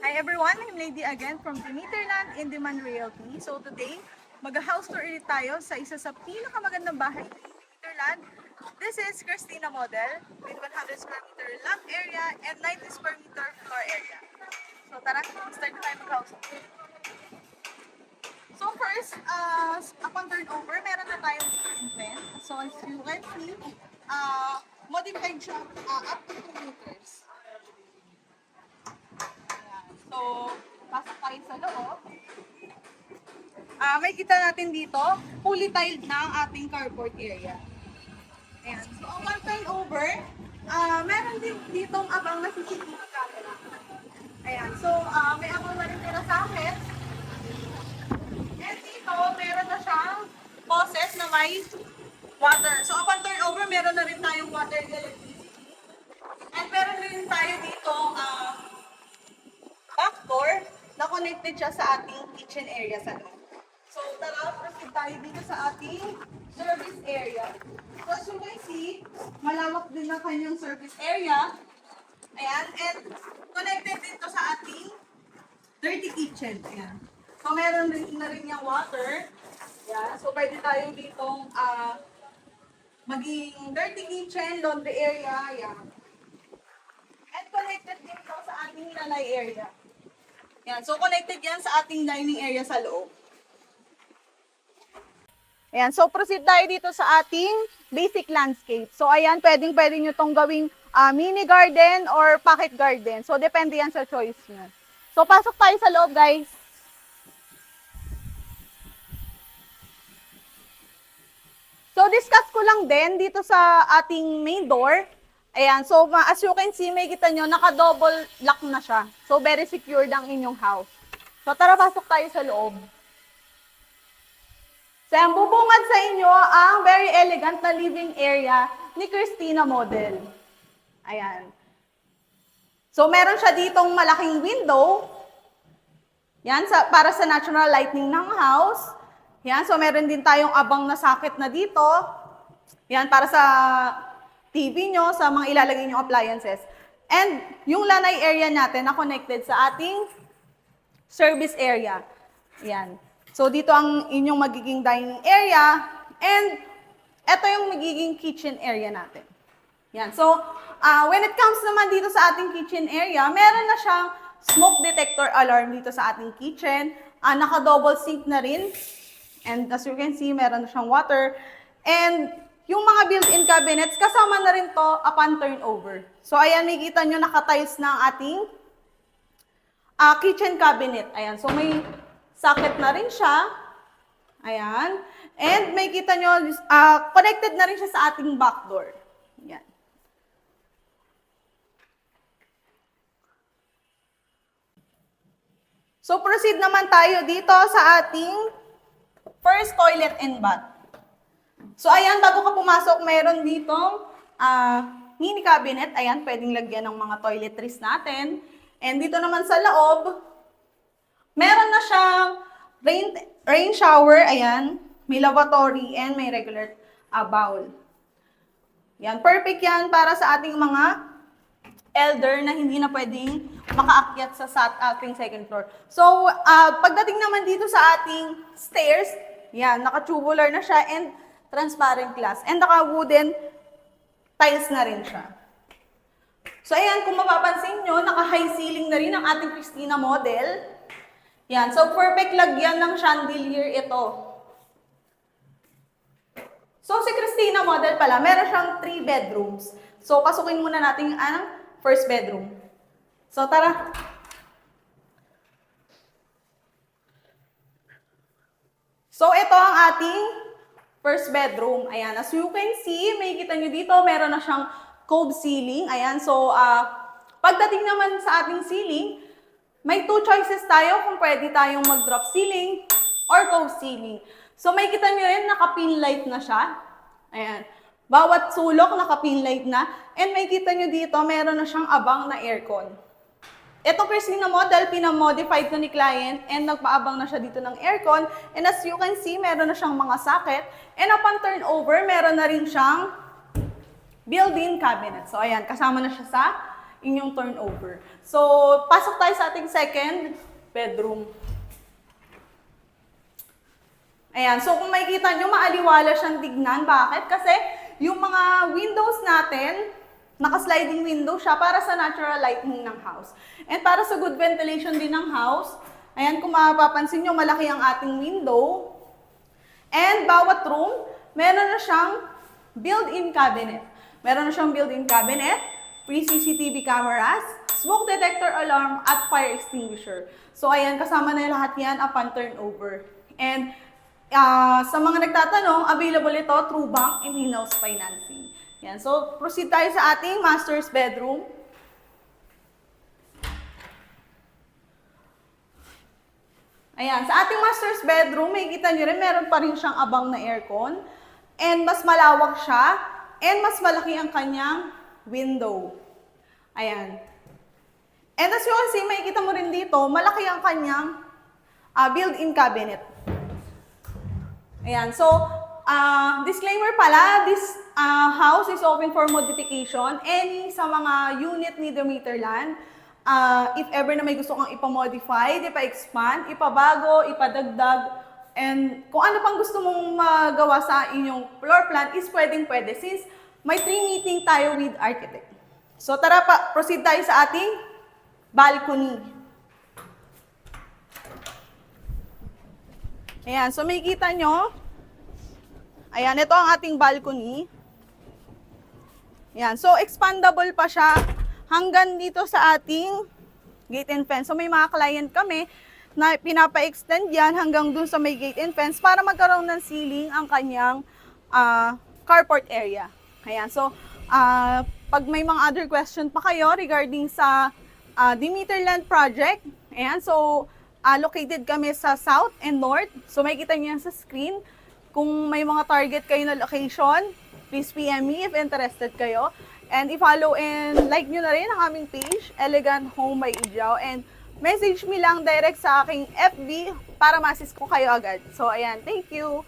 Hi everyone, I'm Lady again from Demeterland Indiman Realty. So today, mag-house tour ulit tayo sa isa sa pinakamagandang bahay ng Demeterland. This is Christina Model with 100 square meter lot area and 90 square meter floor area. So tara, start na tayo mag-house tour. So first, upon turnover, meron na tayong kitchen fence. So as you can see, modified siya up to 2 meters. So, pasok tayo sa loob. May kita natin dito, fully tiled na ang ating carport area. Ayan. So, upon turnover, meron din ditong abang na CCTV camera. Ayan. So, may abang na rin nila sa akin. And dito, meron na siyang faucet na may water. So, upon turnover, meron na rin tayong water and electricity. And meron rin tayo dito, back door na connected siya sa ating kitchen area sa loob. So, tara, proceed tayo dito sa ating service area. So, as you can see, malawak din ang kanyang service area. Ayan, and connected dito sa ating dirty kitchen. Ayan. So, meron rin na rin yung water. Ayan. So, pwede tayo ditong maging dirty kitchen, laundry area. Ayan. And connected dito sa ating lanay area. Ayan, so connected yan sa ating dining area sa loob. Ayan, so proceed tayo dito sa ating basic landscape. So ayan, pwede nyo itong gawing mini garden or pocket garden. So depende yan sa choice nyo. So pasok tayo sa loob, guys. So discuss ko lang din dito sa ating main door. Ayan, so as you can see, may kita nyo, naka-double lock na siya. So, very secure ang inyong house. So, tara, pasok tayo sa loob. So, ang bubungad sa inyo ang very elegant na living area ni Christina Model. Ayan. So, meron siya ditong malaking window. Yan, para sa natural lighting ng house. Yan, so meron din tayong abang na socket na dito. Yan, para sa TV nyo, sa mga ilalagay nyo appliances. And yung lanay area natin na connected sa ating service area. Ayan. So dito ang inyong magiging dining area. And ito yung magiging kitchen area natin. Ayan. So when it comes naman dito sa ating kitchen area, meron na siyang smoke detector alarm dito sa ating kitchen. Naka-double sink na rin. And as you can see, meron na siyang water. And yung mga built-in cabinets, kasama na rin to upon turnover. So, ayan, may kita nyo, naka-tiles na ang ating kitchen cabinet. Ayan, so may socket na rin siya. Ayan. And may kita nyo, connected na rin siya sa ating back door. Ayan. So, proceed naman tayo dito sa ating first toilet and bath. So, ayan, bago ka pumasok, mayroon ditong mini cabinet. Ayan, pwedeng lagyan ng mga toiletries natin. And dito naman sa loob, meron na siyang rain shower. Ayan, may lavatory and may regular bowl. Yan, perfect yan para sa ating mga elder na hindi na pwedeng makaakyat sa ating second floor. So, pagdating naman dito sa ating stairs, yan, naka-tubular na siya and transparent glass. And naka-wooden tiles na rin siya. So, ayan, kung mapapansin nyo, naka-high ceiling na rin ang ating Christina Model. Yan, so perfect lagyan ng chandelier ito. So, si Christina Model pala, meron siyang 3 bedrooms. So, pasukin muna natin ang first bedroom. So, tara. So, ito ang ating first bedroom. Ayan, as you can see, may kita nyo dito, meron na siyang cove ceiling. Ayan, so, pagdating naman sa ating ceiling, may 2 choices tayo kung pwede tayong mag-drop ceiling or cove ceiling. So, may kita nyo rin, naka-pin light na siya. Ayan, bawat sulok naka-pin light na. And may kita nyo dito, meron na siyang abang na aircon. Itong Christina Model, pinamodified ko ni client and nagpaabang na siya dito ng aircon. And as you can see, meron na siyang mga socket. And upon turnover, meron na rin siyang built-in cabinet. So, ayan, kasama na siya sa inyong turnover. So, pasok tayo sa ating second bedroom. Ayan, so kung makikita nyo, maaliwala siyang tignan. Bakit? Kasi yung mga windows natin, naka-sliding window siya para sa natural lighting ng house. And para sa good ventilation din ng house, ayan, kung mapapansin nyo, malaki ang ating window. And bawat room, meron na siyang built-in cabinet. Meron na siyang built-in cabinet, free CCTV cameras, smoke detector alarm, at fire extinguisher. So ayan, kasama na lahat yan upon turnover. And sa mga nagtatanong, available ito through bank and in-house financing. Yan. So, proceed tayo sa ating master's bedroom. Ayan. Sa ating master's bedroom, makikita nyo rin, meron pa rin siyang abang na aircon. And mas malawak siya. And mas malaki ang kanyang window. Ayan. And as you can see, makikita mo rin dito, malaki ang kanyang built-in cabinet. Ayan, so, disclaimer pala, this house is open for modification. Any sa mga unit ni Demeterland, if ever na may gusto kang ipamodify, ipa-expand, ipabago, ipadagdag, and kung ano pang gusto mong magawa sa inyong floor plan is pwedeng-pwede since may 3 meeting tayo with architect. So tara pa, proceed tayo sa ating balcony. Ayan, so makikita nyo, ayan, ito ang ating balcony. Ayan, so expandable pa siya hanggang dito sa ating gate and fence. So may mga client kami na pinapa-extend yan hanggang dun sa may gate and fence para magkaroon ng ceiling ang kanyang carport area. Ayan, so pag may mga other question pa kayo regarding sa Demeterland project, ayan, so located kami sa south and north. So makikita niyo yan sa screen. Kung may mga target kayo na location, please PM me if interested kayo. And i-follow and like nyo na rin ang aming page, Elegant Home by Ijao. And message me lang direct sa aking FB para ma-assist ko kayo agad. So ayan, thank you!